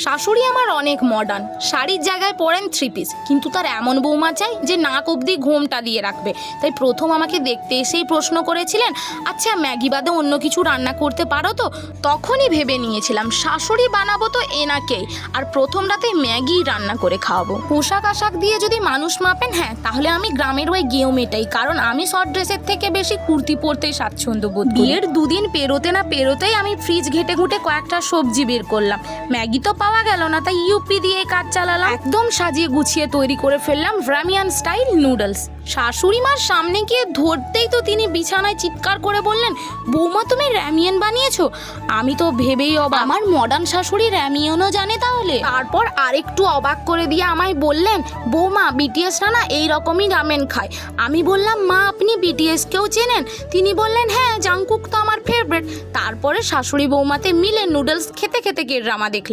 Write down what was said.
শাশুড়ি আমার অনেক মডার্ন, শাড়ির জায়গায় পরেন 3 পিস, কিন্তু তার এমন বৌমা চাই যে নাক অবধি ঘোমটা দিয়ে রাখবে। তাই প্রথম আমাকে দেখতে এসেই প্রশ্ন করেছিলেন, আচ্ছা ম্যাগি বাদে অন্য কিছু রান্না করতে পারো তো? তখনই ভেবে নিয়েছিলাম শাশুড়ি বানাবো তো এনাকেই, আর প্রথম রাতে ম্যাগি রান্না করে খাওয়াবো। পোশাক আশাক দিয়ে যদি মানুষ মাপেন, হ্যাঁ তাহলে আমি গ্রামের ওই গেঁয়ো মেটাই, কারণ আমি শর্ট ড্রেসের থেকে বেশি কুর্তি পরতেই স্বাচ্ছন্দ্য বোধ করি। বিয়ের 2 দিন পেরোতে না পেরোতেই আমি ফ্রিজ ঘেটে ঘুটে কয়েকটা সবজি বের করলাম। ম্যাগি তো পাওয়া গেল না, তাই ইউপি দিয়ে কাজ চালালাম। একদম সাজিয়ে গুছিয়ে তৈরি করে ফেললাম রামিয়ান স্টাইল নুডলস। শাশুড়ি মার সামনে গিয়ে ধরতেই তো তিনি বিছানায় চিৎকার করে বললেন, বৌমা তুমি র্যামিয়ান বানিয়েছো? আমি তো ভেবেই অবাক, আমার মডার্ন শাশুড়ি র্যামিয়ানও জানে তাহলে? তারপর আরেকটু অবাক করে দিয়ে আমায় বললেন, বৌমা বিটিএসরা না এইরকমই রামেন খায়। আমি বললাম, মা আপনি বিটিএসকেও চেনেন? তিনি বললেন, হ্যাঁ জাংকুক তো আমার ফেভারিট। তারপরে শাশুড়ি বৌমাতে মিলে নুডলস খেতে খেতে ড্রামা দেখলাম।